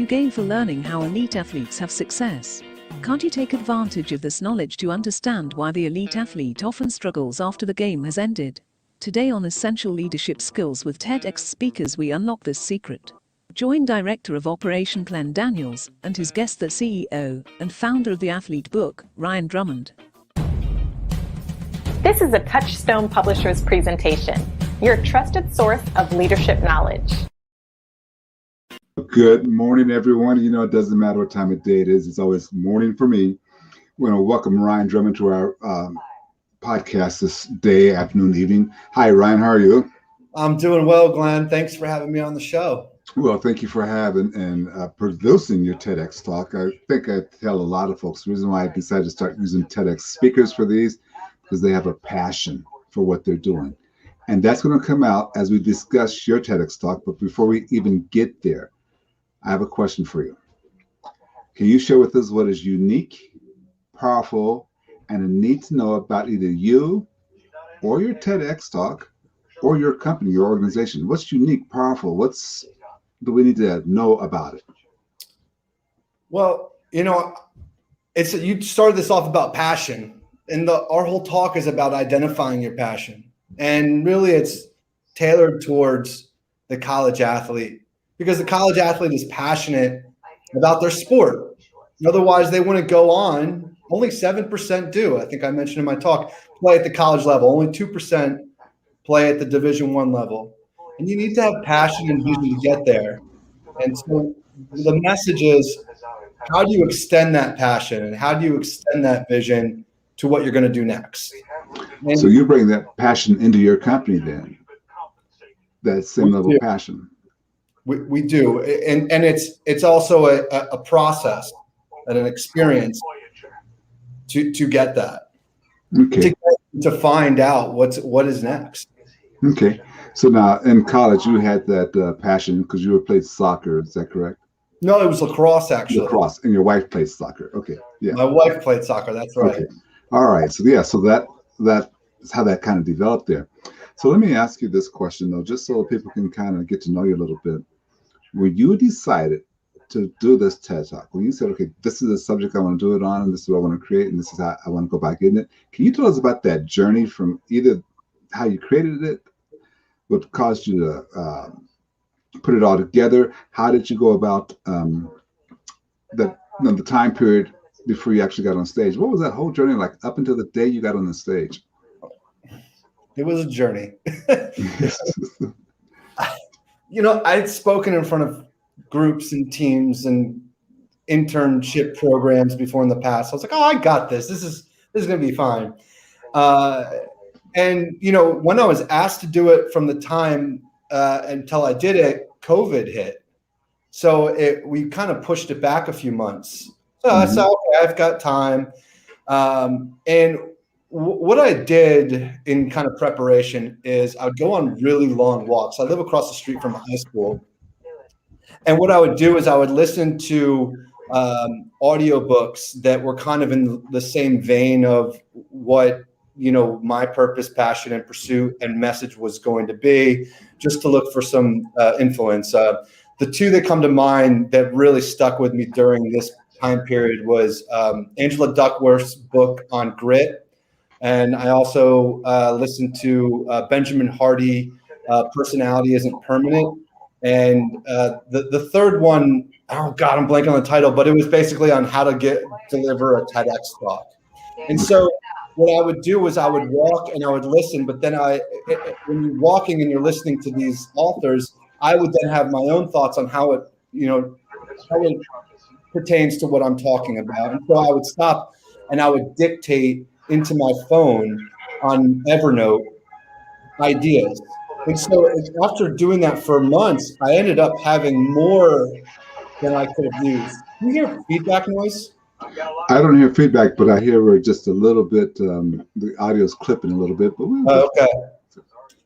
you gain for learning how elite athletes have success? Can't you take advantage of this knowledge to understand why the elite athlete often struggles after the game has ended? Today on Essential Leadership Skills with TEDx speakers, we unlock this secret. Join Director of Operation Glenn Daniels and his guest, the CEO and founder of the Athlete Book, Ryan Drummond. This is a Touchstone Publishers presentation, your trusted source of leadership knowledge. Good morning, everyone. You know, it doesn't matter what time of day it is. It's always morning for me. We want to welcome Ryan Drummond to our podcast this day, afternoon, evening. Hi, Ryan. How are you? I'm doing well, Glenn. Thanks for having me on the show. Well, thank you for having and producing your TEDx talk. I think I tell a lot of folks the reason why I decided to start using TEDx speakers for these because they have a passion for what they're doing. And that's going to come out as we discuss your TEDx talk. But before we even get there, I have a question for you. Can you share with us what is unique, powerful, and a need to know about either you or your TEDx talk or your company, your organization? What's unique, powerful? Do we need to know about it? Well, you know, you started this off about passion, and our whole talk is about identifying your passion. And really it's tailored towards the college athlete, because the college athlete is passionate about their sport. Otherwise, they wouldn't go on. Only 7% do. I think I mentioned in my talk, play at the college level. Only 2% play at the Division I level. And you need to have passion and vision to get there. And so the message is, how do you extend that passion and how do you extend that vision to what you're going to do next? And so you bring that passion into your company then, that same level of passion. We do, and it's also a process and an experience to get that, to find out what is next. Okay, so now in college you had that passion because you played soccer. Is that correct? No, it was lacrosse actually. Lacrosse, and your wife played soccer. Okay, yeah. My wife played soccer. That's right. Okay. All right. So yeah, so that is how that kind of developed there. So let me ask you this question though, just so people can kind of get to know you a little bit. When you decided to do this TED Talk, when you said, okay, this is the subject I want to do it on, and this is what I want to create, and this is how I want to go about getting it, can you tell us about that journey from either how you created it, what caused you to put it all together? How did you go about the time period before you actually got on stage? What was that whole journey like up until the day you got on the stage? It was a journey. You know, I'd spoken in front of groups and teams and internship programs before in the past. I was like, oh, I got this. This is going to be fine. And, you know, when I was asked to do it from the time until I did it, COVID hit. So we kind of pushed it back a few months. So I said, okay, I've got time. And what I did in kind of preparation is I would go on really long walks. I live across the street from high school. And what I would do is I would listen to audiobooks that were kind of in the same vein of what, you know, my purpose, passion, and pursuit and message was going to be, just to look for some influence. The two that come to mind that really stuck with me during this time period was Angela Duckworth's book on grit. And I also listened to Benjamin Hardy, Personality Isn't Permanent. And the third one, oh God, I'm blanking on the title, but it was basically on how to deliver a TEDx talk. And so what I would do was I would walk and I would listen, but then when you're walking and you're listening to these authors, I would then have my own thoughts on how it pertains to what I'm talking about. And so I would stop and I would dictate into my phone on Evernote ideas. And so after doing that for months, I ended up having more than I could have used. Do you hear feedback noise? I don't hear feedback, but I hear just a little bit, the audio's clipping a little bit. But okay.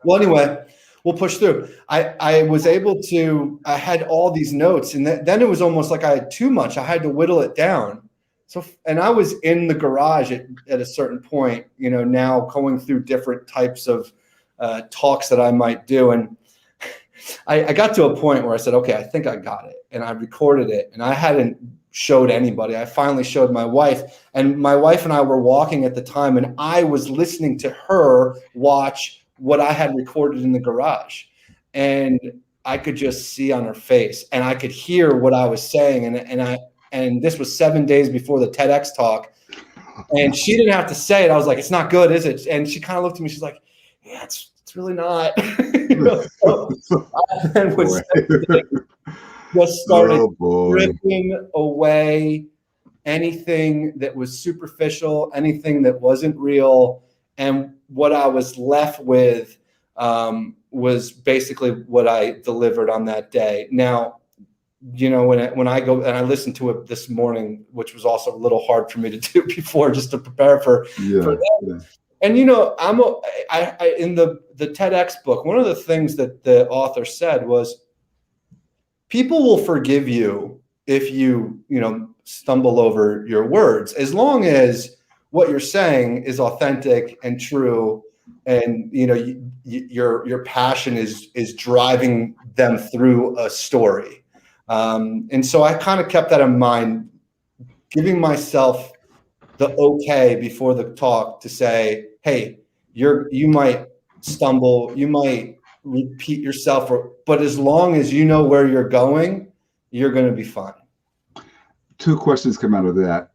Well, anyway, we'll push through. I was able to, I had all these notes, and then it was almost like I had too much. I had to whittle it down. So, and I was in the garage at a certain point, you know, now going through different types of talks that I might do. And I got to a point where I said, okay, I think I got it. and I recorded it, and I hadn't showed anybody. I finally showed my wife, and my wife and I were walking at the time, and I was listening to her watch what I had recorded in the garage, and I could just see on her face, and I could hear what I was saying, and this was 7 days before the TEDx talk, and she didn't have to say it. I was like, "It's not good, is it?" And she kind of looked at me. She's like, "Yeah, it's really not." And just started ripping away anything that was superficial, anything that wasn't real, and what I was left with was basically what I delivered on that day. Now, when I go and I listened to it this morning, which was also a little hard for me to do before, just to prepare for that. Yeah. And in the TEDx book, one of the things that the author said was, people will forgive you if you stumble over your words, as long as what you're saying is authentic and true, and your passion is driving them through a story. And so I kind of kept that in mind, giving myself the okay before the talk to say, hey, you might stumble, you might repeat yourself, but as long as you know where you're going, you're going to be fine. Two questions come out of that.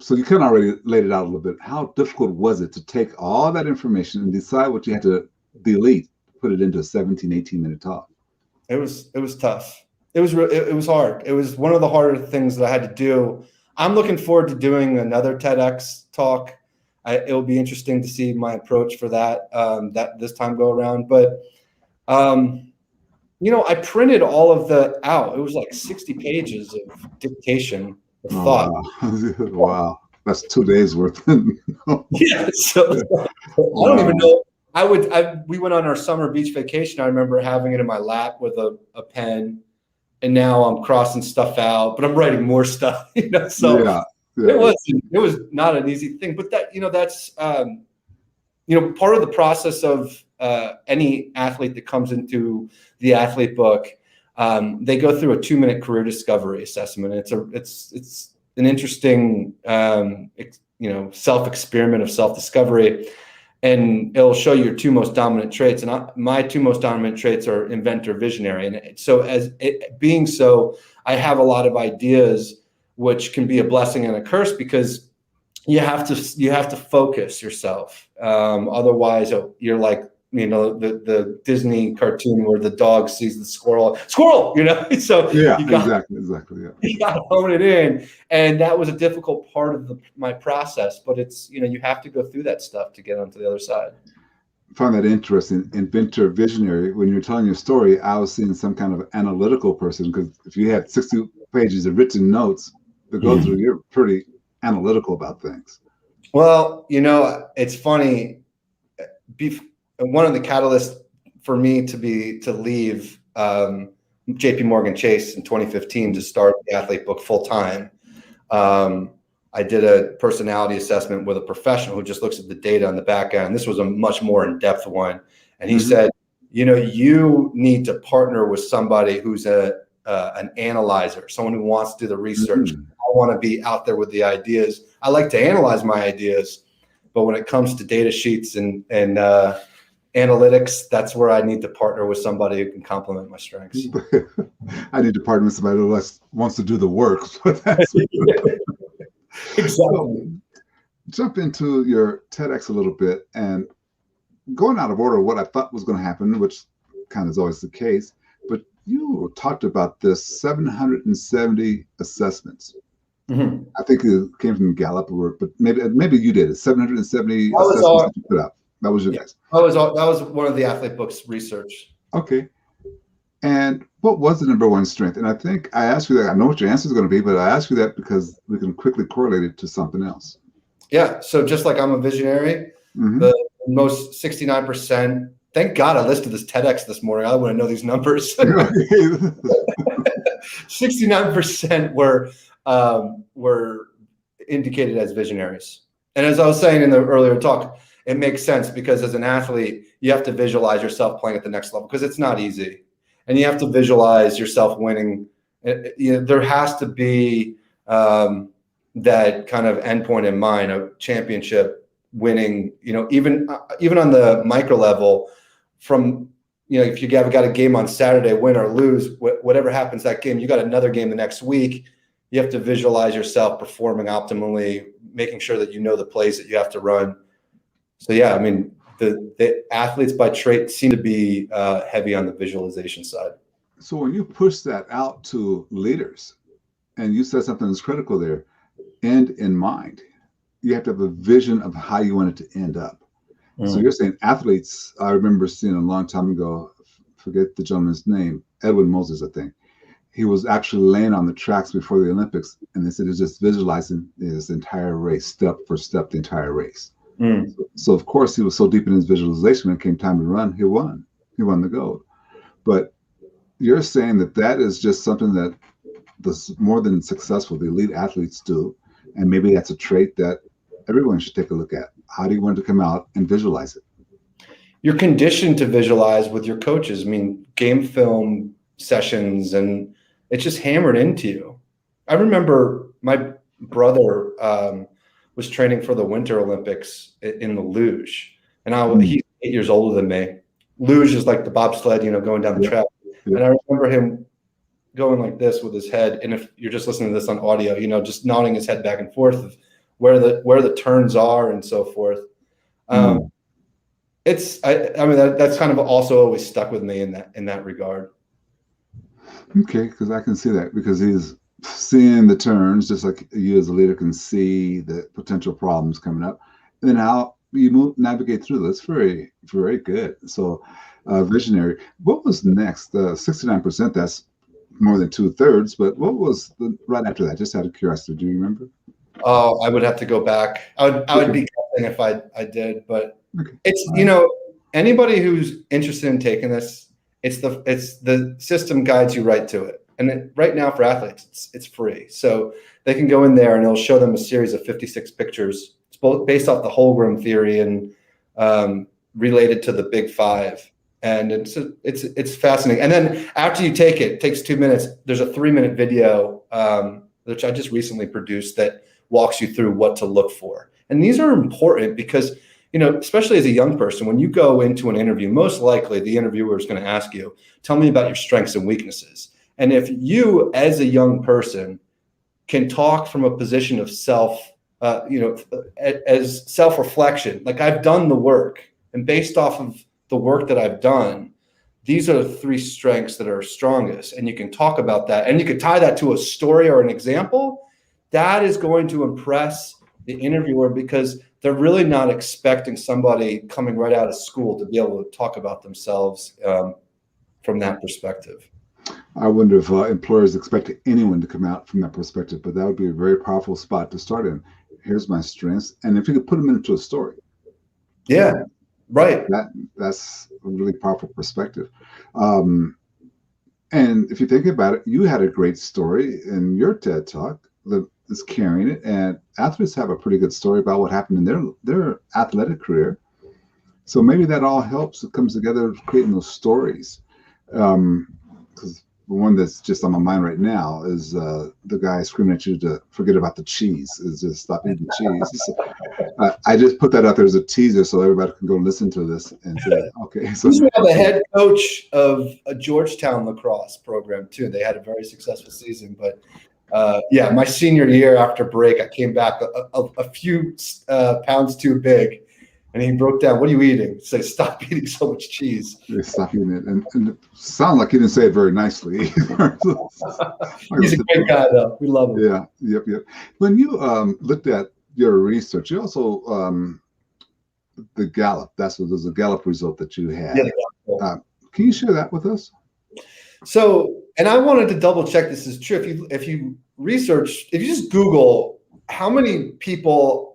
So you kind of already laid it out a little bit. How difficult was it to take all that information and decide what you had to delete, put it into a 17, 18-minute talk? It was tough. It was hard. It was one of the harder things that I had to do. I'm looking forward to doing another TEDx talk. It will be interesting to see my approach for that this time go around. But I printed all of the out. It was like 60 pages of dictation of thought. Wow, that's 2 days worth. Yeah, so I don't even know. We went on our summer beach vacation. I remember having it in my lap with a pen, and now I'm crossing stuff out, but I'm writing more stuff. So yeah. It was not an easy thing, but that's part of the process of any athlete that comes into the athlete book. They go through a 2-minute career discovery assessment. It's an interesting self-experiment of self-discovery, and it'll show you your 2 most dominant traits. And my 2 most dominant traits are inventor, visionary. And so being so, I have a lot of ideas, which can be a blessing and a curse, because you have to focus yourself. Otherwise, you're like the Disney cartoon where the dog sees the squirrel. So yeah, exactly. Yeah, you got to hone it in, and that was a difficult part of my process. But it's you have to go through that stuff to get onto the other side. I find that interesting. Inventor, visionary. When you're telling your story, I was seeing some kind of analytical person, because if you had 60 pages of written notes to go through, you're pretty analytical about things. Well, it's funny. One of the catalysts for me to leave JP Morgan Chase in 2015 to start the athlete book full time, I did a personality assessment with a professional who just looks at the data on the back end. This was a much more in-depth one, and he said, you need to partner with somebody who's an analyzer, someone who wants to do the research. I want to be out there with the ideas. I like to analyze my ideas, but when it comes to data sheets and analytics, that's where I need to partner with somebody who can complement my strengths. I need to partner with somebody who wants to do the work. Exactly. So, jump into your TEDx a little bit, and going out of order, what I thought was going to happen, which kind of is always the case, but you talked about this 770 assessments. I think it came from Gallup, but maybe you did it. 770 assessments that you put out. That was your guess. That was one of the athlete book's research. Okay. And what was the number one strength? And I think I asked you that. I know what your answer is going to be, but I asked you that because we can quickly correlate it to something else. Yeah. So just like I'm a visionary, the most 69%. Thank God I listed this TEDx this morning. I want to know these numbers. 69% were indicated as visionaries. And as I was saying in the earlier talk, it makes sense, because as an athlete, you have to visualize yourself playing at the next level, because it's not easy. And you have to visualize yourself winning there has to be that kind of endpoint in mind, a championship winning, even on the micro level from, if you have got a game on Saturday, win or lose, whatever happens that game, you got another game the next week. You have to visualize yourself performing optimally, making sure that the plays that you have to run. So yeah, I mean, the athletes by trait seem to be heavy on the visualization side. So when you push that out to leaders, and you said something that's critical there, end in mind, you have to have a vision of how you want it to end up. So you're saying athletes, I remember seeing a long time ago, forget the gentleman's name, Edwin Moses, I think. He was actually laying on the tracks before the Olympics, and they said he's just visualizing his entire race, step for step, the entire race. So of course he was so deep in his visualization, when it came time to run, he won. He won the gold. But you're saying that is just something that the more than successful, the elite athletes do, and maybe that's a trait that everyone should take a look at. How do you want to come out and visualize it? You're conditioned to visualize with your coaches. I mean, game film sessions, and it's just hammered into you. I remember my brother was training for the Winter Olympics in the luge, and he's 8 years older than me. Luge is like the bobsled, going down the track. And I remember him going like this with his head. And if you're just listening to this on audio, just nodding his head back and forth of where the turns are and so forth. That's kind of also always stuck with me in that regard. Okay, because I can see that, because he's seeing the turns just like you as a leader can see the potential problems coming up, and then how you navigate through this. Very, very good. So visionary. What was next? 69%, that's more than 2/3, but what was right after that? Just out of curiosity, do you remember? Oh, I would have to go back. I would be guessing if I did, but it's, anybody who's interested in taking this, it's the system guides you right to it. And right now for athletes, it's free. So they can go in there and it'll show them a series of 56 pictures. It's both based off the whole room theory and related to the big five. And it's fascinating. And then after you take it, it takes 2 minutes. There's a 3-minute video, which I just recently produced, that walks you through what to look for. And these are important because, especially as a young person, when you go into an interview, most likely the interviewer is going to ask you, tell me about your strengths and weaknesses. And if you, as a young person, can talk from a position of as self-reflection, like I've done the work, and based off of the work that I've done, these are the 3 strengths that are strongest. And you can talk about that, and you can tie that to a story or an example. That is going to impress the interviewer, because they're really not expecting somebody coming right out of school to be able to talk about themselves from that perspective. I wonder if employers expect anyone to come out from that perspective, but that would be a very powerful spot to start in. Here's my strengths, and if you could put them into a story. Yeah, right. That's a really powerful perspective. And if you think about it, you had a great story in your TED Talk that is carrying it, and athletes have a pretty good story about what happened in their athletic career. So maybe that all helps. It comes together creating those stories. Because the one that's just on my mind right now is the guy screaming at you to forget about the cheese, is just stop eating cheese. So, I just put that out there as a teaser so everybody can go listen to this and say, okay. So he's the head coach of a Georgetown lacrosse program too. They had a very successful season, but my senior year after break, I came back a few pounds too big. And he broke down, what are you eating? Say, stop eating so much cheese. Yeah, stop eating it. And it sounded like he didn't say it very nicely. He's a great guy, though. We love him. Yeah, yep. When you looked at your research, you also, the gallup, there's a gallup result that you had. Yeah, can you share that with us? So, and I wanted to double check this is true. If you just Google how many people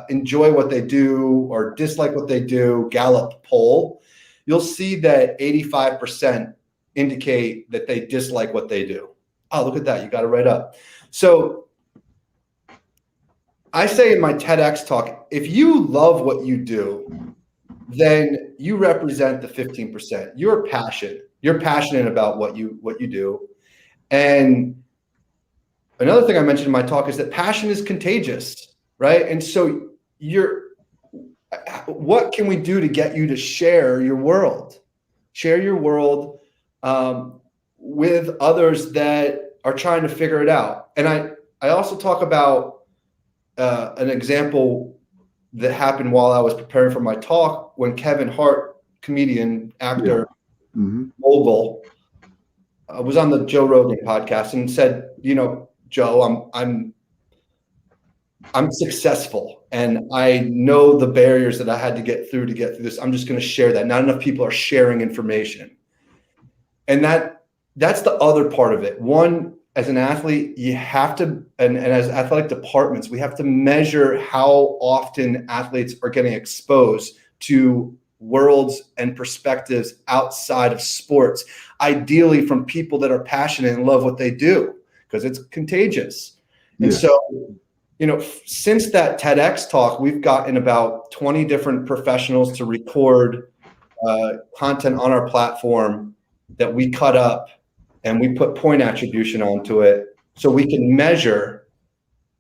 enjoy what they do or dislike what they do, Gallup poll, you'll see that 85% indicate that they dislike what they do. Oh, look at that. You got it right up. So I say in my TEDx talk, if you love what you do, then you represent the 15%. You're passionate about what you do. And another thing I mentioned in my talk is that passion is contagious, right? And so what can we do to get you to share your world? Share your world with others that are trying to figure it out. And I also talk about an example that happened while I was preparing for my talk when Kevin Hart, comedian, actor, mogul, was on the Joe Rogan podcast and said, Joe, I'm successful and I know the barriers that I had to get through this. I'm just going to share that. Not enough people are sharing information. And that's the other part of it. One, as an athlete, you have to, and as athletic departments, we have to measure how often athletes are getting exposed to worlds and perspectives outside of sports, ideally from people that are passionate and love what they do, because it's contagious. And so, since that TEDx talk, we've gotten about 20 different professionals to record content on our platform that we cut up and we put point attribution onto it so we can measure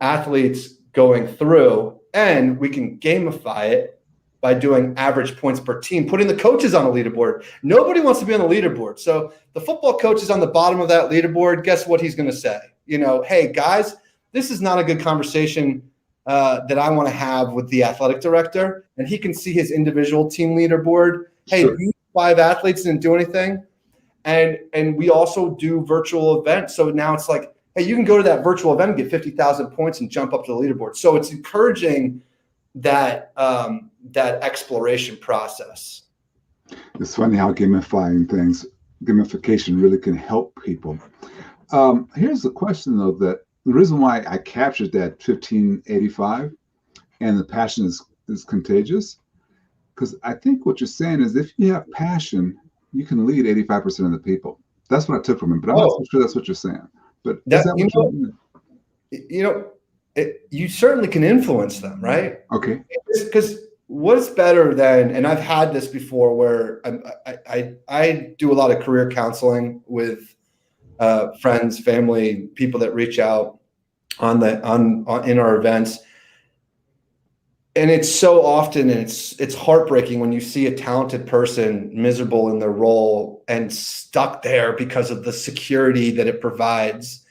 athletes going through, and we can gamify it by doing average points per team, putting the coaches on a leaderboard. Nobody wants to be on the leaderboard. So the football coach is on the bottom of that leaderboard. Guess what he's going to say? Hey, guys, this is not a good conversation that I want to have with the athletic director. And he can see his individual team leaderboard. Hey, Sure. These 5 athletes didn't do anything. And we also do virtual events. So now it's like, hey, you can go to that virtual event and get 50,000 points and jump up to the leaderboard. So it's encouraging that exploration process. It's funny how gamification really can help people. Here's the question, though, that the reason why I captured that 1585 and the passion is contagious, because I think what you're saying is if you have passion, you can lead 85% of the people. That's what I took from it, but I'm not so sure that's what you're saying. But is that what you certainly can influence them, right? Okay. Because what's better than, and I've had this before where I do a lot of career counseling with friends, family, people that reach out in our events. And it's so often, and it's heartbreaking when you see a talented person miserable in their role and stuck there because of the security that it provides.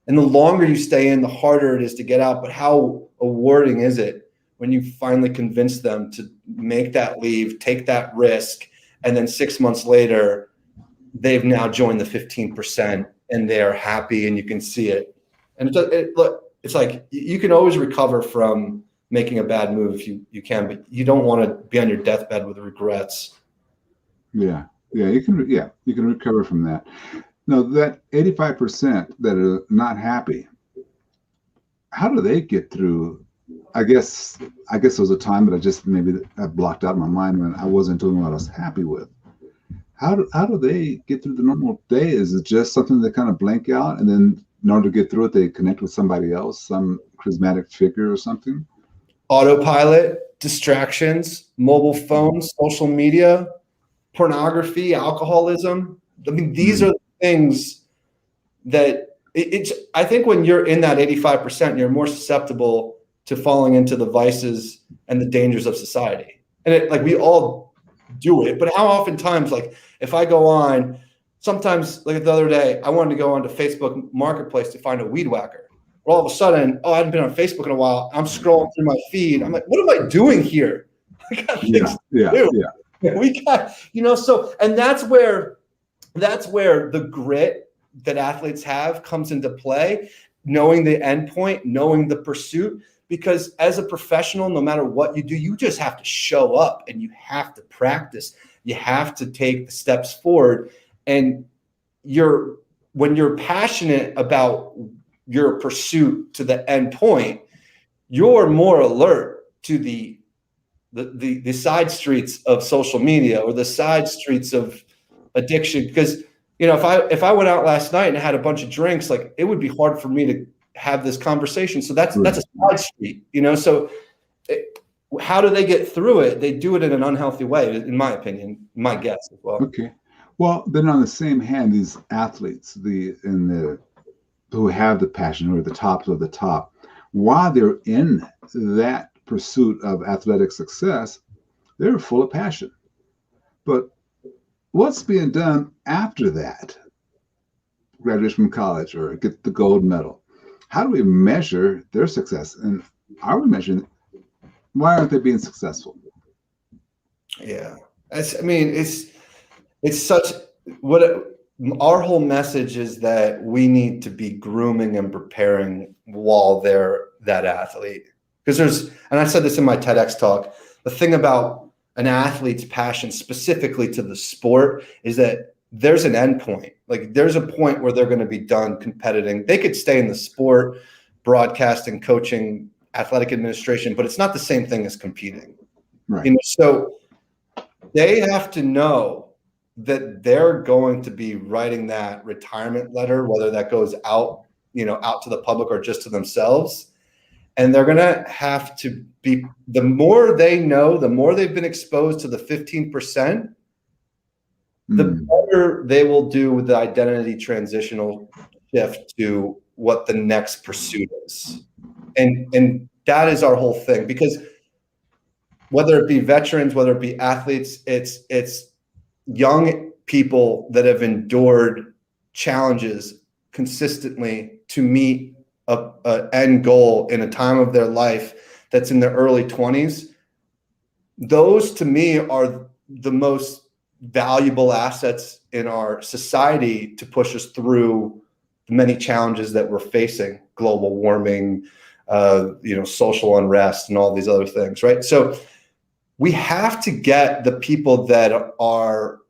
And the longer you stay in, the harder it is to get out. But how rewarding is it when you finally convince them to make that leave, take that risk, and then 6 months later, they've now joined the 15% and they're happy and you can see it. And it's like you can always recover from making a bad move if you can, but you don't want to be on your deathbed with regrets. Yeah, you can recover from that. No, that 85% that are not happy, how do they get through? I guess there was a time that I blocked out my mind when I wasn't doing what I was happy with. How do they get through the normal day? Is it just something they kind of blank out, and then in order to get through it, they connect with somebody else, some charismatic figure or something? Autopilot, distractions, mobile phones, social media, pornography, alcoholism. I mean, these are the things that I think when you're in that 85%, you're more susceptible to falling into the vices and the dangers of society. And we all do it, but how oftentimes, if I go on, sometimes like the other day, I wanted to go onto Facebook Marketplace to find a weed whacker. All of a sudden, I hadn't been on Facebook in a while. I'm scrolling through my feed. I'm like, what am I doing here? I got things to do. We got, so, and that's where the grit that athletes have comes into play, knowing the end point, knowing the pursuit, because as a professional, no matter what you do, you just have to show up and you have to practice. You have to take the steps forward. And when you're passionate about your pursuit to the end point, you're more alert to the side streets of social media or the side streets of addiction. Because if I went out last night and had a bunch of drinks, it would be hard for me to have this conversation. So that's a side street, So how do they get through it? They do it in an unhealthy way, in my opinion, my guess as well. Okay. Well, then on the same hand, these athletes, who have the passion, who are the tops of the top, while they're in that pursuit of athletic success, they're full of passion. But what's being done after that? Graduation from college or get the gold medal. How do we measure their success? And are we measuring, why aren't they being successful? Yeah. It's such our whole message is that we need to be grooming and preparing while they're that athlete. Because and I said this in my TEDx talk, the thing about an athlete's passion specifically to the sport is that there's an end point. Like there's a point where they're going to be done competing. They could stay in the sport, broadcasting, coaching, athletic administration, but it's not the same thing as competing. Right. So they have to know that they're going to be writing that retirement letter, whether that goes out to the public or just to themselves. And they're going to have to be, the more they know, the more they've been exposed to the 15%, the better they will do with the identity transitional shift to what the next pursuit is. And that is our whole thing, because whether it be veterans, whether it be athletes, it's young people that have endured challenges consistently to meet a end goal in a time of their life that's in their early 20s. Those to me are the most valuable assets in our society to push us through the many challenges that we're facing, global warming, social unrest and all these other things, right? So we have to get the people that are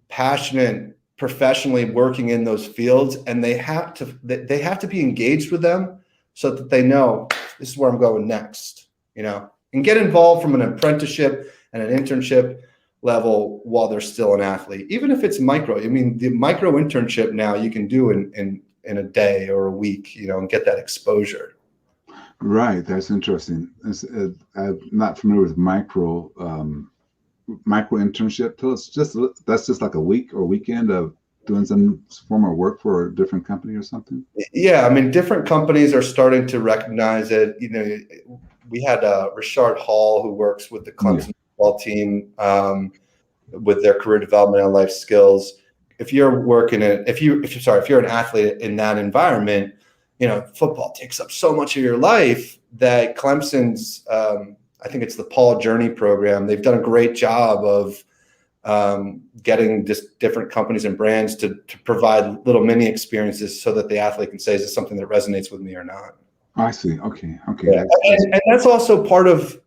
passionate professionally working in those fields, and they have to be engaged with them so that they know this is where I'm going next, and get involved from an apprenticeship and an internship level while they're still an athlete, even if it's micro. I mean, the micro internship now you can do in a day or a week, and get that exposure. Right. That's interesting. I'm not familiar with micro internship. Tell us, that's just like a week or weekend of doing some form of work for a different company or something. Yeah, I mean, different companies are starting to recognize it. We had Richard Hall, who works with the Clemson football team with their career development and life skills. If you're an athlete in that environment, football takes up so much of your life that Clemson's, I think it's the Paul Journey program. They've done a great job of getting just different companies and brands to provide little mini experiences so that the athlete can say, is this something that resonates with me or not? I see. Okay. Yeah. And that's also part of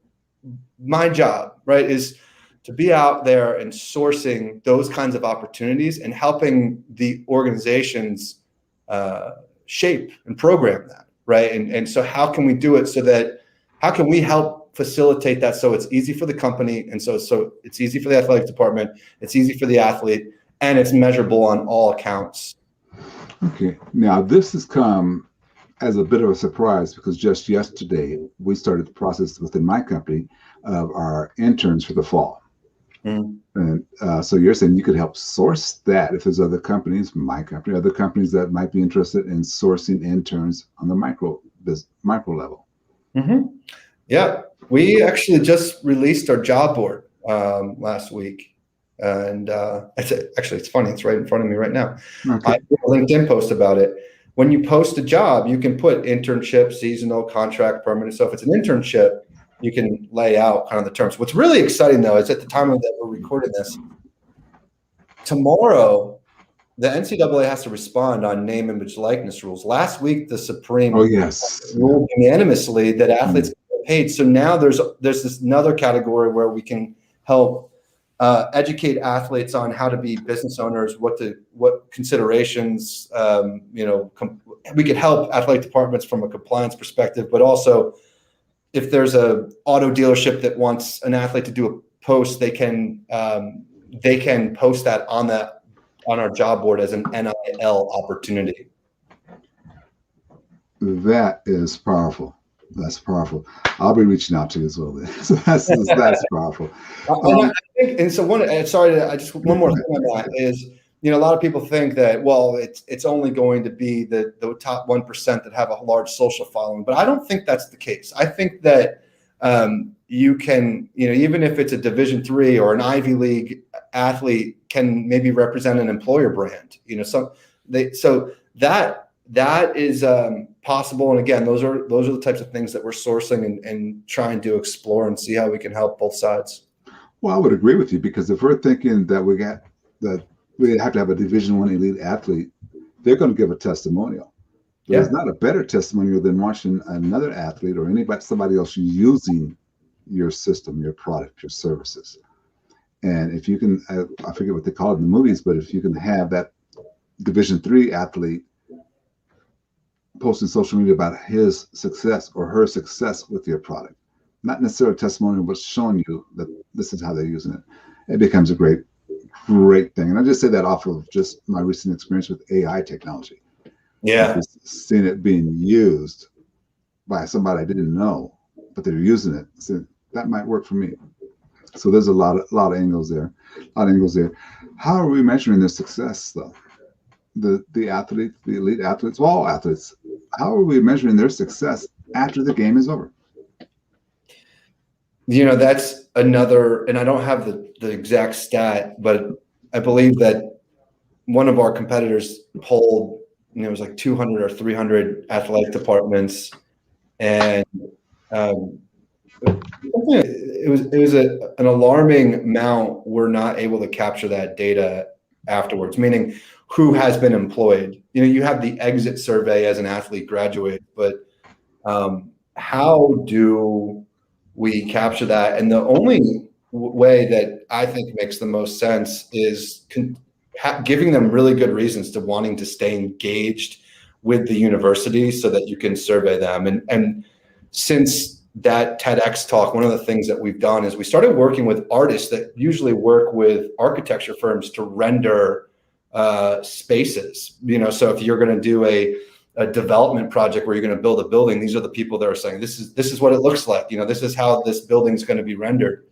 my job, right, is to be out there and sourcing those kinds of opportunities and helping the organizations shape and program that, right? And so how can we do it how can we help facilitate that so it's easy for the company, and so it's easy for the athletic department, it's easy for the athlete, and it's measurable on all accounts. Okay. Now, this has come as a bit of a surprise because just yesterday we started the process within my company of our interns for the fall. And so you're saying you could help source that if there's other companies, my company, other companies that might be interested in sourcing interns on the micro level. Yeah, we actually just released our job board last week, and it's funny. It's right in front of me right now. Okay. I did a LinkedIn post about it. When you post a job, you can put internship, seasonal, contract, permanent. So if it's an internship, you can lay out kind of the terms. What's really exciting, though, is at the time that we're recording this, tomorrow, the NCAA has to respond on name, image, likeness rules. Last week, the Supreme ruled unanimously that athletes get paid. So now there's this another category where we can help educate athletes on how to be business owners, what considerations, we could help athletic departments from a compliance perspective, but also if there's a auto dealership that wants an athlete to do a post, they can post that on our job board as an NIL opportunity. That is powerful. That's powerful. I'll be reaching out to you as well then. So that's powerful. And I think, and so one more thing on that is, a lot of people think that, well, it's only going to be the top 1% that have a large social following, but I don't think that's the case. I think that you can, even if it's a Division III or an Ivy League athlete, can maybe represent an employer brand. So that is possible. And again, those are the types of things that we're sourcing and trying to explore and see how we can help both sides. Well, I would agree with you, because if we're thinking that we have to have a Division I elite athlete, they're going to give a testimonial. There's not a better testimonial than watching another athlete or somebody else using your system, your product, your services. And if you can, I forget what they call it in the movies, but if you can have that Division III athlete posting social media about his success or her success with your product, not necessarily a testimonial, but showing you that this is how they're using it, it becomes a great thing. And I just say that off of just my recent experience with AI technology. Yeah. Seeing it being used by somebody I didn't know, but they're using it. So that might work for me. So there's a lot of angles there. How are we measuring their success though? The athletes, the elite athletes, well, all athletes, how are we measuring their success after the game is over? That's another, and I don't have the exact stat, but I believe that one of our competitors polled, it was like 200 or 300 athletic departments, and it was an alarming amount were not able to capture that data afterwards, meaning who has been employed. You have the exit survey as an athlete graduate, but how do we capture that? And the only way that I think makes the most sense is giving them really good reasons to wanting to stay engaged with the university so that you can survey them. And since that TEDx talk, one of the things that we've done is we started working with artists that usually work with architecture firms to render spaces. So if you're going to do a development project where you're going to build a building, these are the people that are saying, this is what it looks like. This is how this building is going to be rendered.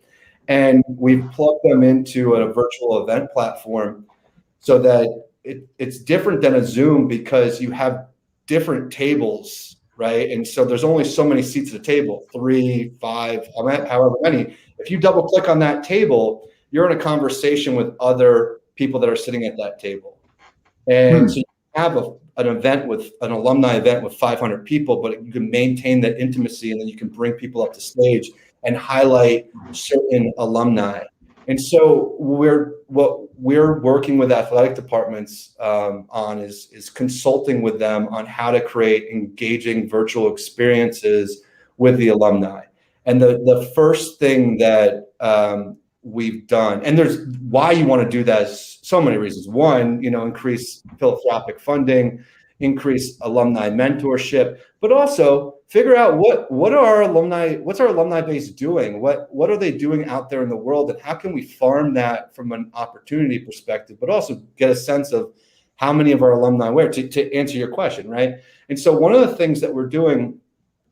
And we've plugged them into a virtual event platform so that it's different than a Zoom, because you have different tables, right? And so there's only so many seats at the table, 3, 5, however many. If you double click on that table, you're in a conversation with other people that are sitting at that table. And so you have an alumni event with 500 people, but you can maintain that intimacy, and then you can bring people up to stage and highlight certain alumni. And so what we're working with athletic departments on is consulting with them on how to create engaging virtual experiences with the alumni. And the first thing that we've done, and there's why you want to do that is so many reasons. One, increase philanthropic funding, increase alumni mentorship, but also figure out what's our alumni base doing? What are they doing out there in the world, and how can we farm that from an opportunity perspective, but also get a sense of how many of our alumni where, to answer your question, right? And so one of the things that we're doing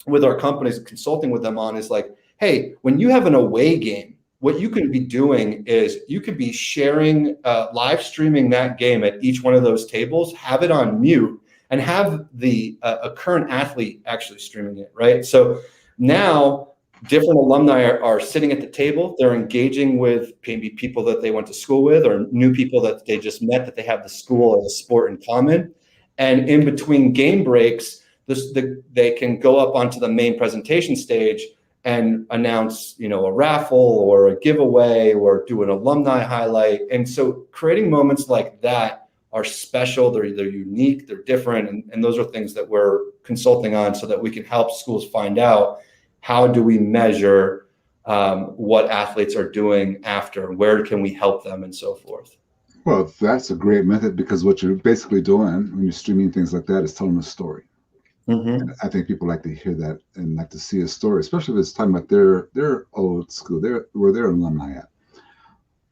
with our companies, consulting with them on, is like, hey, when you have an away game, what you could be doing is you could be sharing, live streaming that game at each one of those tables, have it on mute, and have a current athlete actually streaming it, right? So now different alumni are sitting at the table. They're engaging with maybe people that they went to school with, or new people that they just met that they have the school or the sport in common. And in between game breaks, they can go up onto the main presentation stage and announce, a raffle or a giveaway or do an alumni highlight. And so creating moments like that are special, they're unique, they're different. And those are things that we're consulting on so that we can help schools find out, how do we measure what athletes are doing after, where can we help them, and so forth. Well, that's a great method, because what you're basically doing when you're streaming things like that is telling a story. Mm-hmm. I think people like to hear that and like to see a story, especially if it's talking about their old school, where their alumni at.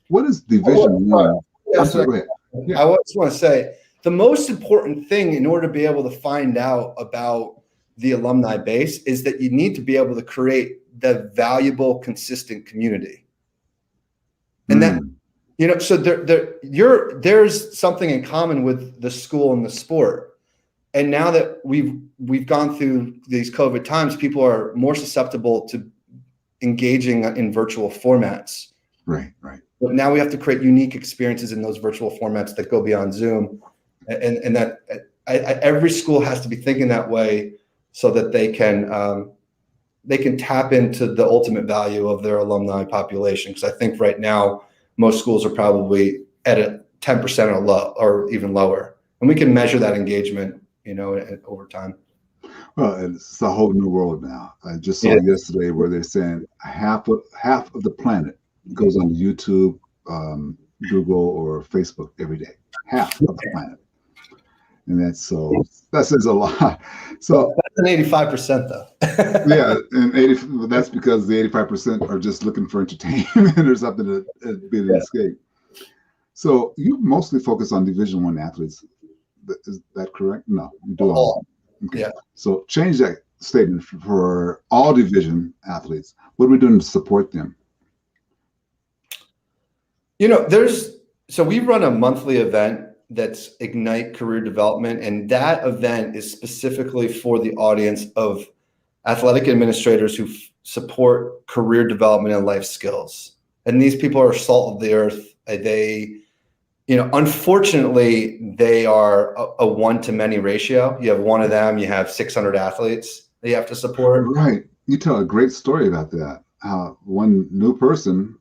What is Division One? Go ahead. Yeah. I just want to say the most important thing in order to be able to find out about the alumni base is that you need to be able to create the valuable, consistent community. And that, so there's something in common with the school and the sport. And now that we've gone through these COVID times, people are more susceptible to engaging in virtual formats. Right. But now we have to create unique experiences in those virtual formats that go beyond Zoom, and that every school has to be thinking that way so that they can tap into the ultimate value of their alumni population. Because I think right now most schools are probably at a 10% or low, or even lower, and we can measure that engagement, over time. Well, it's a whole new world now. I just saw yesterday where they're saying half of the planet goes on YouTube, Google, or Facebook every day. Half of the planet, and that says a lot. So that's an 85% though. Yeah, and that's because the 85% are just looking for entertainment or something to be an escape. So you mostly focus on Division I athletes. Is that correct? No, you do all. Okay. Yeah. So change that statement for all division athletes. What are we doing to support them? So we run a monthly event that's Ignite Career Development, and that event is specifically for the audience of athletic administrators who support career development and life skills. And these people are salt of the earth. They, unfortunately, they are a one-to-many ratio. You have one of them, you have 600 athletes that you have to support. Right. You tell a great story about that. How one new person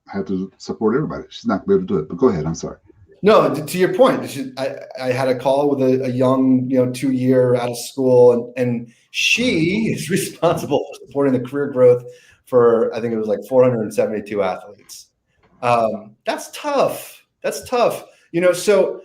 had to support everybody. She's not going to be able to do it. But go ahead. I'm sorry. No, to your point, I had a call with a young, 2-year out of school, and she is responsible for supporting the career growth for, I think it was like 472 athletes. That's tough. So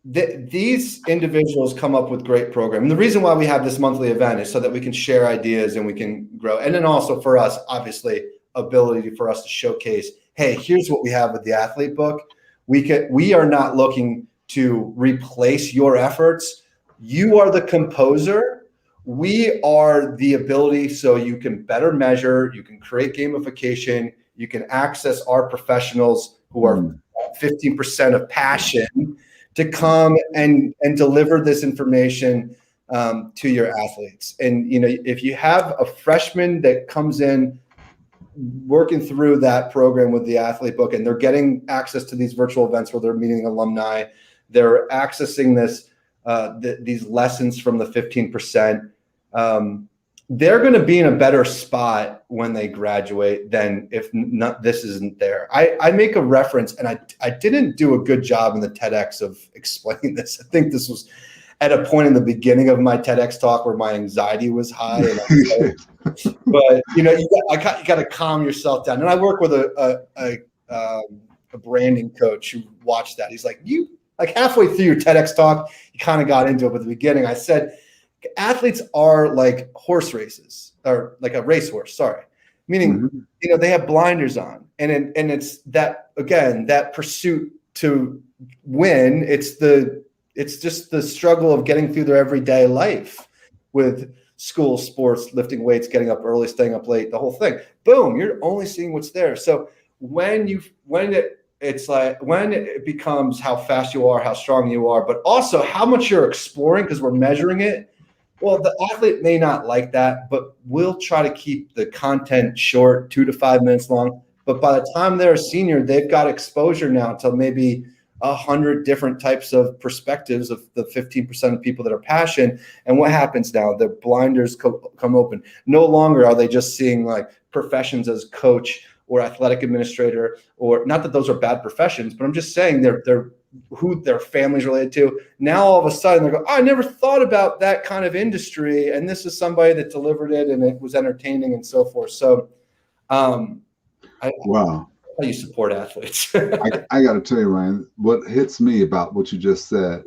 these individuals come up with great programs. And the reason why we have this monthly event is so that we can share ideas and we can grow. And then also for us, obviously, ability for us to showcase, hey, here's what we have with the athlete book. We are not looking to replace your efforts. You are the composer. We are the ability so you can better measure, you can create gamification, you can access our professionals who are 15% of passion to come and deliver this information to your athletes. And if you have a freshman that comes in working through that program with the athlete book, and they're getting access to these virtual events where they're meeting alumni, they're accessing these lessons from the 15%. They're going to be in a better spot when they graduate than if this isn't there. I make a reference, and I didn't do a good job in the TEDx of explaining this. I think this was at a point in the beginning of my TEDx talk where my anxiety was high. But you got to calm yourself down. And I work with a branding coach who watched that. He's like, halfway through your TEDx talk, you kind of got into it. But at the beginning, I said, athletes are like horse races, or like a racehorse. Sorry, meaning they have blinders on, and it's that, again, that pursuit to win. It's just the struggle of getting through their everyday life with school, sports, lifting weights, getting up early, staying up late, the whole thing. Boom, you're only seeing what's there. So when it becomes how fast you are, how strong you are, but also how much you're exploring, because we're measuring it. Well, the athlete may not like that, but we'll try to keep the content short, 2 to 5 minutes long. But by the time they're a senior, they've got exposure now to maybe 100 different types of perspectives of the 15% of people that are passionate. And what happens now? The blinders come open. No longer are they just seeing like professions as coach or athletic administrator, or not that those are bad professions, but I'm just saying they're who their family's related to. Now all of a sudden they go, I never thought about that kind of industry, and this is somebody that delivered it and it was entertaining and so forth. So wow. How you support athletes. I got to tell you, Ryan, what hits me about what you just said,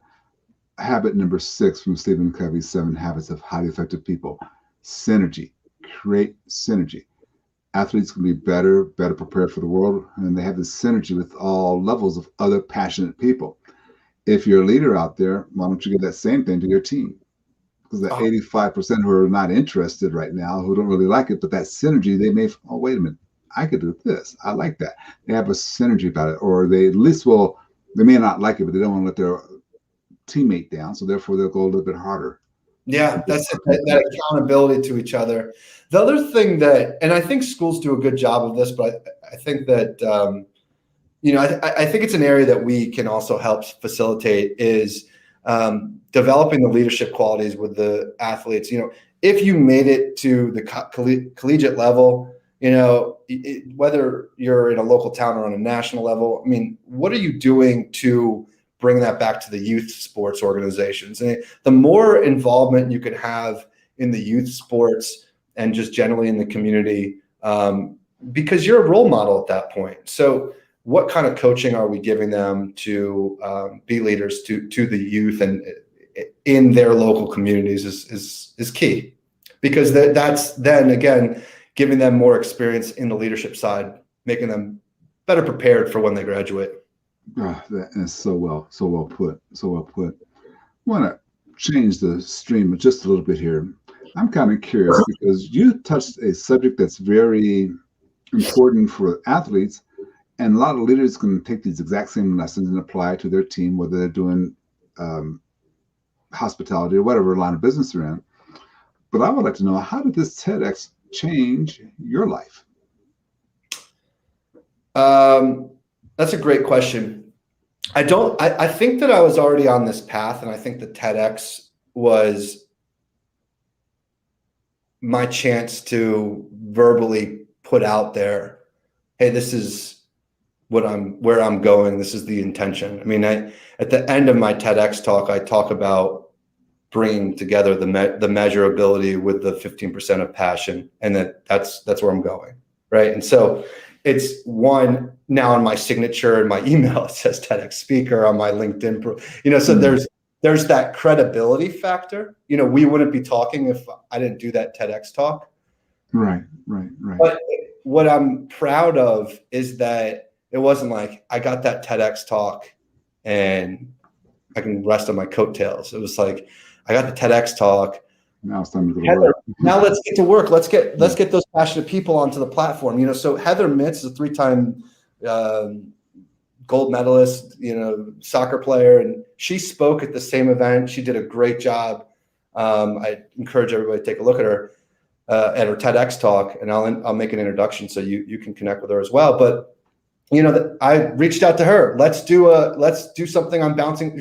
habit number 6 from Stephen Covey's 7 Habits of Highly Effective People, synergy. Create synergy. Athletes can be better prepared for the world, and they have this synergy with all levels of other passionate people. If you're a leader out there, why don't you give that same thing to your team? Because the 85% who are not interested right now, who don't really like it, but that synergy, they may, oh, wait a minute, I could do this. I like that. They have a synergy about it, or they at least they may not like it, but they don't want to let their teammate down. So therefore they'll go a little bit harder. Yeah, that's it, that accountability to each other. The other thing that, and I think schools do a good job of this, but I think that, I think it's an area that we can also help facilitate is developing the leadership qualities with the athletes. If you made it to the collegiate level, whether you're in a local town or on a national level, I mean, what are you doing to bring that back to the youth sports organizations? And the more involvement you could have in the youth sports and just generally in the community, because you're a role model at that point. So what kind of coaching are we giving them to be leaders to the youth and in their local communities is key, because that's then again giving them more experience in the leadership side, making them better prepared for when they graduate. Oh, that is so well put. So well put. I want to change the stream just a little bit here. I'm kind of curious because you touched a subject that's very important for athletes, and a lot of leaders can take these exact same lessons and apply it to their team, whether they're doing hospitality or whatever line of business they're in. But I would like to know, how did this TEDx change your life? That's a great question. I think that I was already on this path, and I think the TEDx was my chance to verbally put out there, hey, this is where I'm going. This is the intention. I mean, at the end of my TEDx talk, I talk about bringing together the measurability with the 15% of passion, and that's where I'm going, right? And so it's one now on my signature and my email, it says TEDx speaker on my LinkedIn, so there's that credibility factor. We wouldn't be talking if I didn't do that TEDx talk. Right. But what I'm proud of is that it wasn't like I got that TEDx talk and I can rest on my coattails. It was like, I got the TEDx talk. Now it's time to go to work. Now let's get to work. Let's get those passionate people onto the platform. So Heather Mitz is a 3-time gold medalist, soccer player, and she spoke at the same event. She did a great job. I encourage everybody to take a look at her TEDx talk, and I'll make an introduction so you can connect with her as well. But I reached out to her. Let's do something on bouncing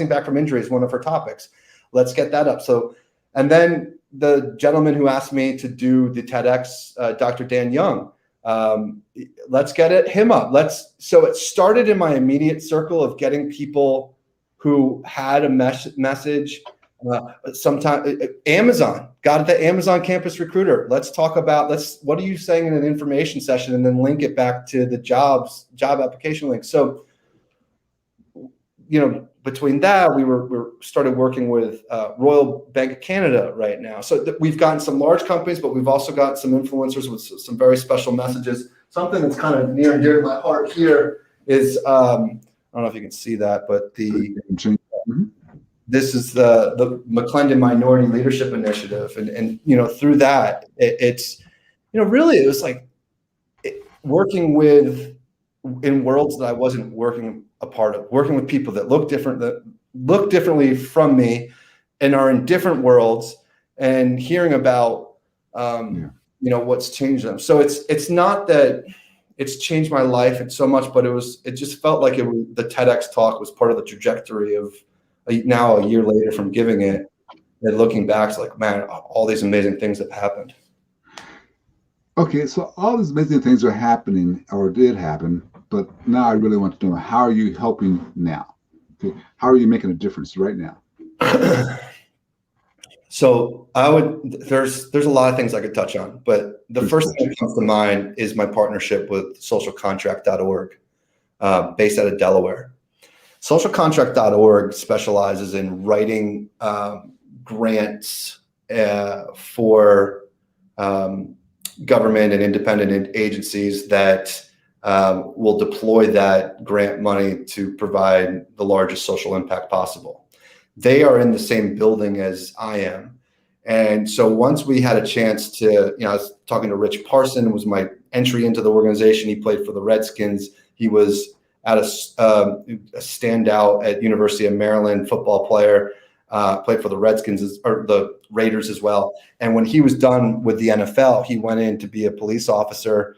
back from injury is one of her topics. Let's get that up. So, and then the gentleman who asked me to do the TEDx, Dr. Dan Young, let's get him up. So it started in my immediate circle of getting people who had a message. Sometimes Amazon got it, the Amazon Campus Recruiter. Let's talk about what are you saying in an information session, and then link it back to the job application link. So, between that, we started working with Royal Bank of Canada right now. So we've gotten some large companies, but we've also got some influencers with some very special messages. Something that's kind of near and dear to my heart here is I don't know if you can see that, but this is the McClendon Minority Leadership Initiative, and through that it's really it was like working in worlds that I wasn't working a part of, working with people that look differently from me and are in different worlds, and hearing about what's changed them. So it's not that it's changed my life in so much, but it just felt like the TEDx talk was part of the trajectory of now a year later from giving it, and looking back, it's like, man, all these amazing things have happened. Okay, so all these amazing things are happening or did happen, but now I really want to know, how are you helping now? Okay, how are you making a difference right now? So there's a lot of things I could touch on, but the first thing that comes to mind is my partnership with socialcontract.org, based out of Delaware. Socialcontract.org specializes in writing grants for government and independent agencies that will deploy that grant money to provide the largest social impact possible. they are in the same building as I am. And so once we had a chance to, I was talking to Rich Parson, was my entry into the organization. He played for the Redskins. He was at a standout at University of Maryland football player, played for the Redskins or the Raiders as well. And when he was done with the NFL, he went in to be a police officer.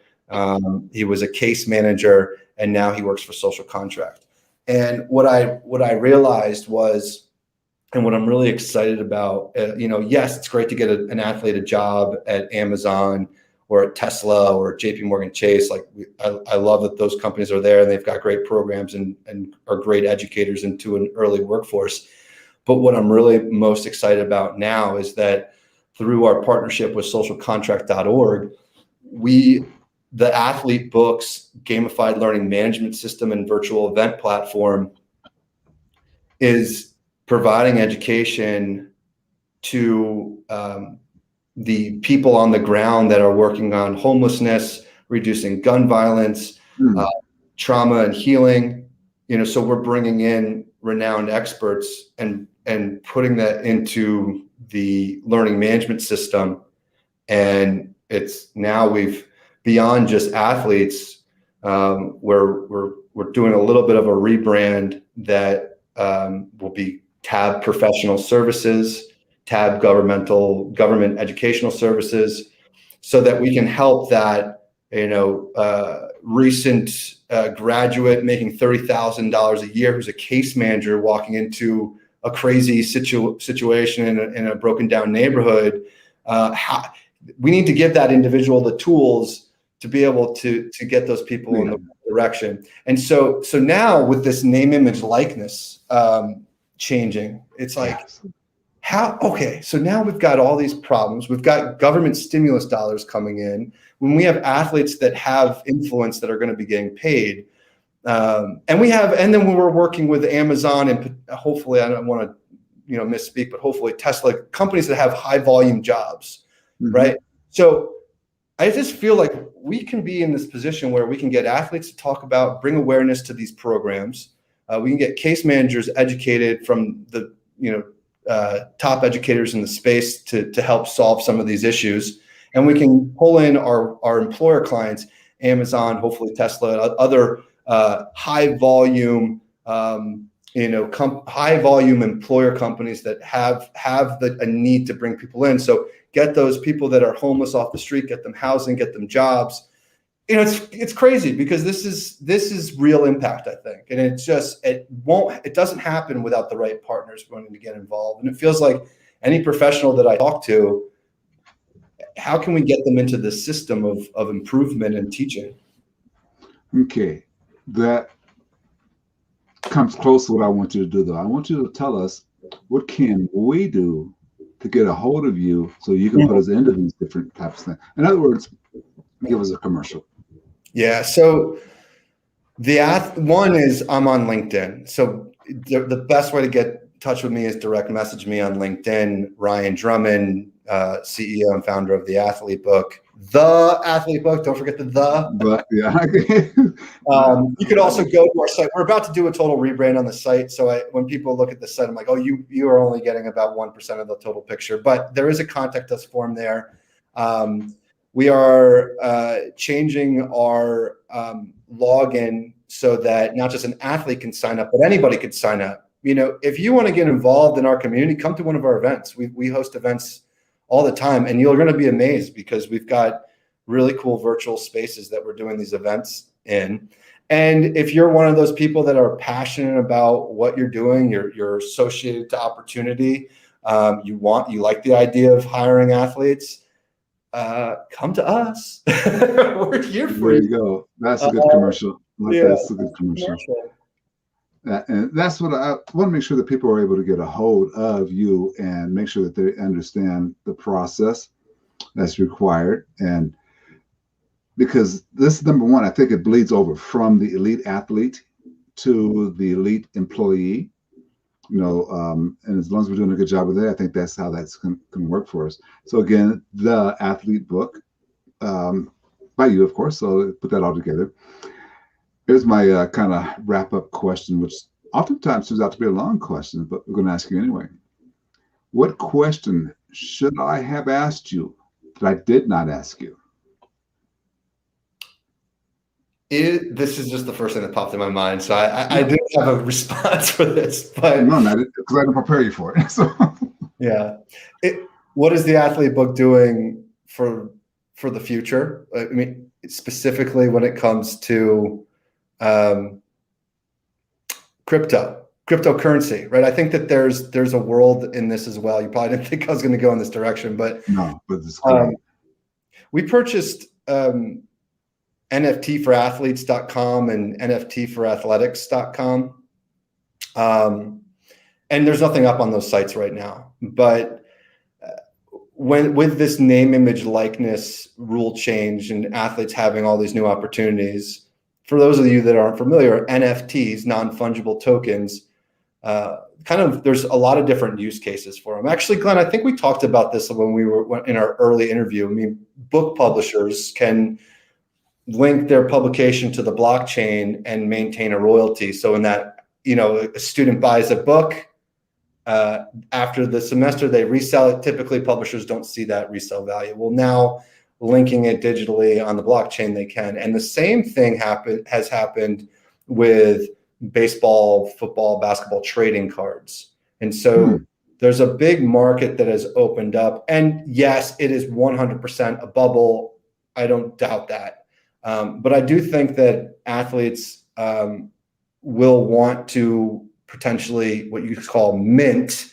He was a case manager, and now he works for Social Contract. And what I realized was, and what I'm really excited about, yes, it's great to get an athlete a job at Amazon or at Tesla or JP Morgan Chase. Like I love that those companies are there and they've got great programs and are great educators into an early workforce. But what I'm really most excited about now is that through our partnership with socialcontract.org, the Athlete Books gamified learning management system and virtual event platform is providing education to the people on the ground that are working on homelessness, reducing gun violence, trauma and healing. So we're bringing in renowned experts and putting that into the learning management system. And it's now we've beyond just athletes, we're doing a little bit of a rebrand that will be Tab Professional Services, Tab Government Educational Services, so that we can help that recent graduate making $30,000 a year who's a case manager walking into a crazy situation in a broken down neighborhood. We need to give that individual the tools to be able to get those people in the right direction. And so now with this name, image, likeness changing, it's like, so now we've got all these problems. We've got government stimulus dollars coming in. When we have athletes that have influence that are going to be getting paid, and then when we're working with Amazon and hopefully, I don't want to misspeak, but hopefully Tesla, companies that have high volume jobs, right? So I just feel like we can be in this position where we can get athletes to talk about, bring awareness to these programs. We can get case managers educated from the top educators in the space to help solve some of these issues. And we can pull in our employer clients, Amazon, hopefully Tesla, other high volume high volume employer companies that have a need to bring people in. So get those people that are homeless off the street, get them housing, get them jobs. It's crazy because this is real impact, I think. And it doesn't happen without the right partners wanting to get involved. And it feels like any professional that I talk to, how can we get them into the system of improvement and teaching? Okay. That comes close to what I want you to do, though. I want you to tell us, what can we do to get a hold of you so you can put us into these different types of things? In other words, give us a commercial. Yeah. So one is I'm on LinkedIn. So the best way to get in touch with me is direct message me on LinkedIn. Ryan Drummond, CEO and founder of the Athlete Book. The Athlete Book. Don't forget the. But yeah. You could also go to our site. We're about to do a total rebrand on the site. So when people look at the site, I'm like, oh, you are only getting about 1% of the total picture. But there is a contact us form there. We are changing our login so that not just an athlete can sign up, but anybody could sign up. If you want to get involved in our community, come to one of our events. We host events all the time, and you're going to be amazed because we've got really cool virtual spaces that we're doing these events in. And if you're one of those people that are passionate about what you're doing, you're associated to opportunity, you like the idea of hiring athletes, come to us. We're here for you. There you go. That's a good commercial. That's a good commercial. And that's what I want to make sure that people are able to get a hold of you and make sure that they understand the process that's required. And because this is number one, I think it bleeds over from the elite athlete to the elite employee. And as long as we're doing a good job with it, I think that's how that's can work for us. So again, the Athlete Book, by you, of course. So put that all together. Here's my kind of wrap up question, which oftentimes turns out to be a long question, but we're going to ask you anyway. What question should I have asked you that I did not ask you? This is just the first thing that popped in my mind, so I didn't have a response for this, but no, not because I didn't prepare you for it. So yeah, what is the athlete book doing for the future? I mean, specifically when it comes to cryptocurrency, right? I think that there's a world in this as well. You probably didn't think I was going to go in this direction, but no, but it's great. We purchased NFTforathletes.com and NFTforathletics.com. And there's nothing up on those sites right now. But with this name, image, likeness rule change and athletes having all these new opportunities, for those of you that aren't familiar, NFTs, non-fungible tokens, there's a lot of different use cases for them. Actually, Glenn, I think we talked about this when we were in our early interview. I mean, book publishers can link their publication to the blockchain and maintain a royalty. So in that, a student buys a book, after the semester, they resell it. Typically, publishers don't see that resale value. Well, now linking it digitally on the blockchain, they can. And the same thing has happened with baseball, football, basketball trading cards. And so there's a big market that has opened up. And yes, it is 100% a bubble. I don't doubt that. But I do think that athletes will want to potentially what you call mint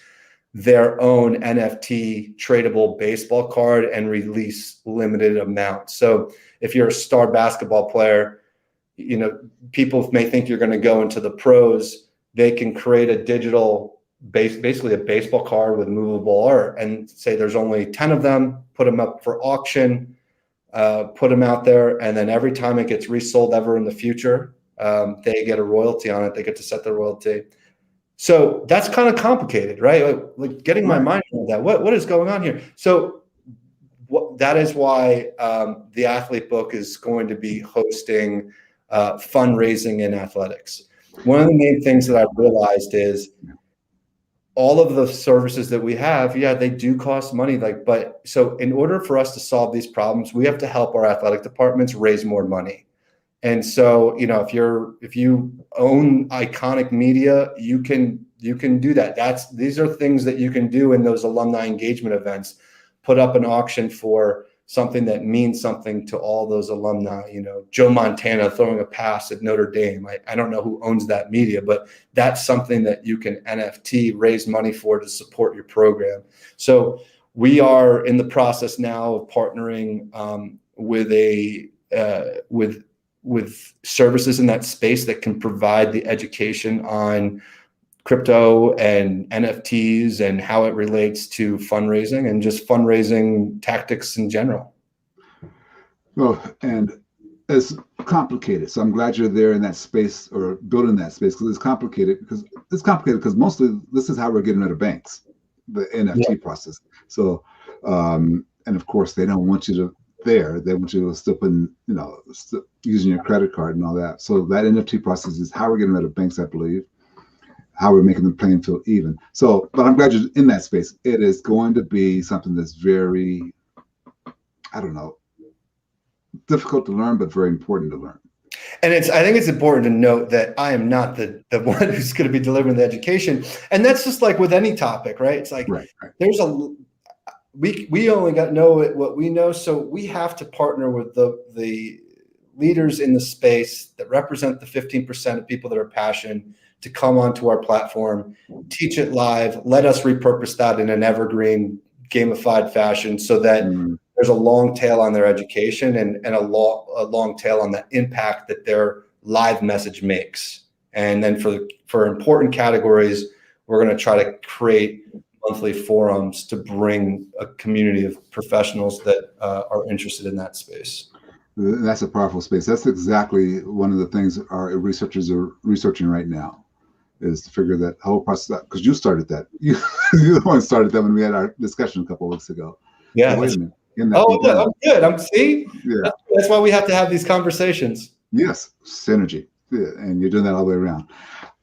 their own NFT tradable baseball card and release limited amounts. So if you're a star basketball player, people may think you're going to go into the pros. They can create a digital basically a baseball card with movable art and say there's only 10 of them, put them up for auction, put them out there. And then every time it gets resold ever in the future, they get a royalty on it. They get to set their royalty. So that's kind of complicated, right? Like getting my mind around that. What is going on here? So that is why the athlete book is going to be hosting fundraising in athletics. One of the main things that I've realized is all of the services that we have, they do cost money. So in order for us to solve these problems, we have to help our athletic departments raise more money. And so, if you own iconic media, you can do that. These are things that you can do in those alumni engagement events. Put up an auction for something that means something to all those alumni. Joe Montana throwing a pass at Notre Dame. I don't know who owns that media, but that's something that you can NFT, raise money for to support your program. So we are in the process now of partnering with services in that space that can provide the education on crypto and NFTs and how it relates to fundraising and just fundraising tactics in general. Well, and it's complicated. So I'm glad you're there in that space or building that space because it's complicated because mostly this is how we're getting rid of banks, the NFT process. So, and of course they don't want you to they want you to still put in, using your credit card and all that. So that NFT process is how we're getting rid of banks, I believe, how we're making the playing field even. So, but I'm glad you're in that space. It is going to be something that's very, difficult to learn, but very important to learn. And I think it's important to note that I am not the one who's going to be delivering the education. And that's just like with any topic, right? It's like there's we only know what we know, so we have to partner with the leaders in the space that represent the 15% of people that are passionate to come onto our platform, teach it live, let us repurpose that in an evergreen gamified fashion so that there's a long tail on their education and a long tail on the impact that their live message makes. And then for important categories, we're going to try to create monthly forums to bring a community of professionals that are interested in that space. That's a powerful space. That's exactly one of the things our researchers are researching right now, is to figure that whole process out. Because you started that. You're the one who started that when we had our discussion a couple of weeks ago. Yeah. So wait a minute. I'm good. Yeah. That's why we have to have these conversations. Yes, synergy. And you're doing that all the way around.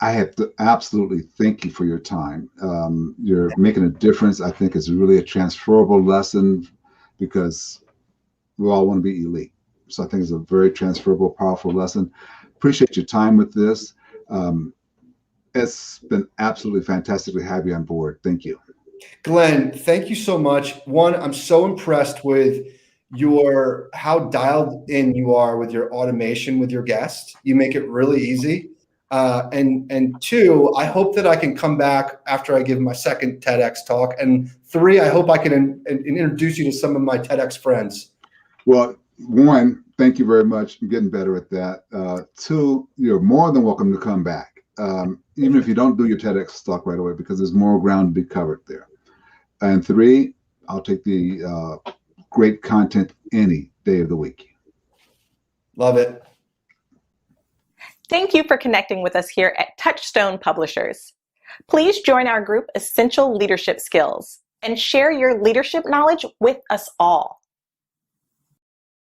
I have to absolutely thank you for your time. You're making a difference. I think it's really a transferable lesson because we all want to be elite. So I think it's a very transferable, powerful lesson. Appreciate your time with this. It's been absolutely fantastic to have you on board. Thank you. Glenn, thank you so much. One, I'm so impressed with how dialed in you are with your automation with your guests. You make it really easy. And two, I hope that I can come back after I give my second TEDx talk. And three, I hope I can introduce you to some of my TEDx friends. Well, one, thank you very much. I'm getting better at that. Two, you're more than welcome to come back, even if you don't do your TEDx talk right away, because there's more ground to be covered there. And three, I'll take the great content any day of the week. Love it. Thank you for connecting with us here at Touchstone Publishers. Please join our group Essential Leadership Skills and share your leadership knowledge with us all.